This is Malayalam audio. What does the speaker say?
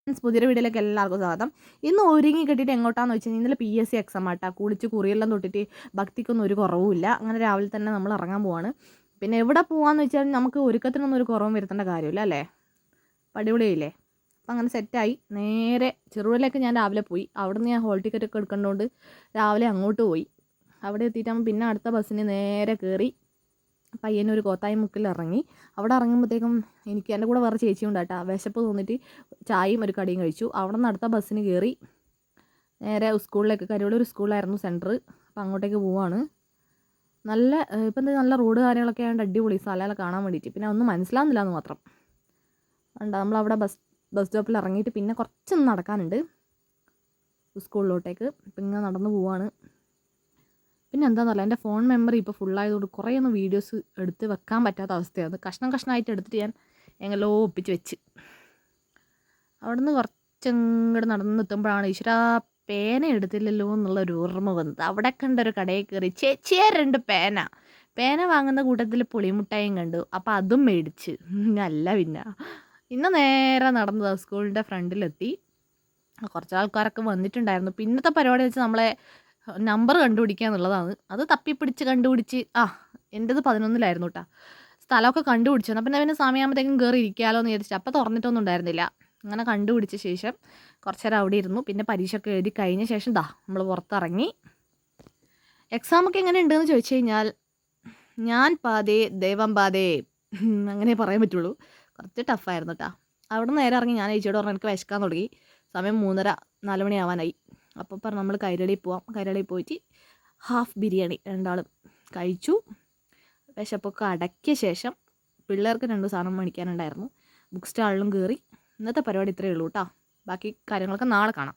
പുതിയൊരു വീഡിയോയിലേക്ക് എല്ലാവർക്കും സ്വാഗതം. ഇന്ന് ഒരുങ്ങി കെട്ടിയിട്ട് എങ്ങോട്ടാന്ന് വെച്ച് കഴിഞ്ഞാൽ ഇന്നലെ PSC എക്സാം ആട്ടാ. കുളിച്ച് കുറിയെല്ലാം തൊട്ടിട്ട് ഭക്തിക്കൊന്നും ഒരു കുറവുമില്ല. അങ്ങനെ രാവിലെ തന്നെ നമ്മൾ ഇറങ്ങാൻ പോവാണ്. പിന്നെ എവിടെ പോവാന്ന് വെച്ചാൽ നമുക്ക് ഒരുക്കത്തിനൊന്നും ഒരു കുറവും വരുത്തേണ്ട കാര്യമില്ല അല്ലേ? അടിപൊളിയായില്ലേ? അപ്പം അങ്ങനെ സെറ്റായി നേരെ ചെറുപുഴയിലേക്ക് ഞാൻ രാവിലെ പോയി. അവിടെ നിന്ന് ഞാൻ ഹോൾ ടിക്കറ്റ് ഒക്കെ എടുക്കേണ്ടതുകൊണ്ട് രാവിലെ അങ്ങോട്ട് പോയി. അവിടെ എത്തിയിട്ടാകുമ്പോൾ പിന്നെ അടുത്ത ബസ്സിന് നേരെ കയറി പയ്യന്നൂർ കോത്തായിമുക്കിൽ ഇറങ്ങി. അവിടെ ഇറങ്ങുമ്പോഴത്തേക്കും എനിക്ക് എൻ്റെ കൂടെ വേറെ ചേച്ചി ഉണ്ടാട്ടാ. വിശപ്പ് തോന്നിയിട്ട് ചായയും ഒരു കടിയും കഴിച്ചു. അവിടെ നിന്ന് അടുത്ത ബസ്സിന് കയറി നേരെ സ്കൂളിലേക്ക്, കരിവള്ളൂർ സ്കൂളിലായിരുന്നു സെൻറ്റർ. അപ്പം അങ്ങോട്ടേക്ക് പോവാണ്. നല്ല ഇപ്പം എന്താ നല്ല റോഡ് കാര്യങ്ങളൊക്കെ ആയതുകൊണ്ട് അടിപൊളി സ്ഥലമൊക്കെ കാണാൻ വേണ്ടിയിട്ട്. പിന്നെ ഒന്നും മനസ്സിലാവുന്നില്ല എന്ന് മാത്രം. ഉണ്ട് നമ്മളവിടെ ബസ് സ്റ്റോപ്പിൽ ഇറങ്ങിയിട്ട് പിന്നെ കുറച്ചൊന്നും നടക്കാനുണ്ട് സ്കൂളിലോട്ടേക്ക്. ഇപ്പം ഇങ്ങനെ നടന്നു പോവാണ്. പിന്നെ എന്താണെന്നല്ല, എൻ്റെ ഫോൺ മെമ്മറി ഇപ്പോൾ ഫുള്ളായതുകൊണ്ട് കുറേയൊന്നും വീഡിയോസ് എടുത്ത് വെക്കാൻ പറ്റാത്ത അവസ്ഥയാണ്. കഷ്ണമായിട്ട് എടുത്തിട്ട് ഞാൻ എങ്ങനെയോ ഒപ്പിച്ച് വെച്ച്. അവിടെ നിന്ന് കുറച്ചങ്ങോട്ട് നടന്നെത്തുമ്പോഴാണ് ഈശ്വരാ പേന എടുത്തില്ലല്ലോ എന്നുള്ളൊരു ഓർമ്മ വന്നത്. അവിടെ കണ്ടൊരു കടയിൽ കയറി ചേച്ചിയെ 2 പേന വാങ്ങുന്ന കൂട്ടത്തിൽ പുളിമുട്ടായും കണ്ടു. അപ്പോൾ അതും മേടിച്ച്. അല്ല പിന്നെ നേരെ നടന്നതാണ് സ്കൂളിൻ്റെ ഫ്രണ്ടിലെത്തി. കുറച്ച് ആൾക്കാരൊക്കെ വന്നിട്ടുണ്ടായിരുന്നു. പിന്നത്തെ പരിപാടി വെച്ച് നമ്മളെ നമ്പർ കണ്ടുപിടിക്കുക എന്നുള്ളതാണ്. അത് തപ്പിപ്പിടിച്ച് കണ്ടുപിടിച്ച് എൻ്റേത് 11-ലായിരുന്നു കേട്ടോ. സ്ഥലമൊക്കെ കണ്ടുപിടിച്ചു. എന്നാൽ പിന്നെ സമയമാകുമ്പോഴത്തേക്കും കയറി ഇരിക്കാമല്ലോ എന്ന് വിചാരിച്ചു. അപ്പോൾ തുറന്നിട്ടൊന്നും ഉണ്ടായിരുന്നില്ല. അങ്ങനെ കണ്ടുപിടിച്ച ശേഷം കുറച്ച് നേരം അവിടെ ഇരുന്നു. പിന്നെ പരീക്ഷയൊക്കെ എഴുതി കഴിഞ്ഞ ശേഷം നമ്മൾ പുറത്തിറങ്ങി. എക്സാമൊക്കെ എങ്ങനെ ഉണ്ടെന്ന് ചോദിച്ചു കഴിഞ്ഞാൽ ഞാൻ പാതേ ദൈവം പാതേ അങ്ങനെ പറയാൻ പറ്റുള്ളൂ. കുറച്ച് ടഫായിരുന്നു കേട്ടോ. അവിടെ നിന്ന് നേരെ ഇറങ്ങി ഞാൻ ചേച്ചിയോട് പറഞ്ഞു എനിക്ക് വിശക്കാൻ തുടങ്ങി. സമയം 3:30-4 മണിയാവാനായി. അപ്പോൾ പറഞ്ഞു നമ്മൾ കൈരളിയിൽ പോവാം. കൈരളിയിൽ പോയിട്ട് ഹാഫ് ബിരിയാണി രണ്ടാളും കഴിച്ചു. വിശപ്പൊക്കെ അടക്കിയ ശേഷം പിള്ളേർക്ക് 2 സാധനം മേടിക്കാനുണ്ടായിരുന്നു. ബുക്ക് സ്റ്റാളിലും കയറി. ഇന്നത്തെ പരിപാടി ഇത്രയേ ഉള്ളൂ കേട്ടോ. ബാക്കി കാര്യങ്ങളൊക്കെ നാളെ കാണാം.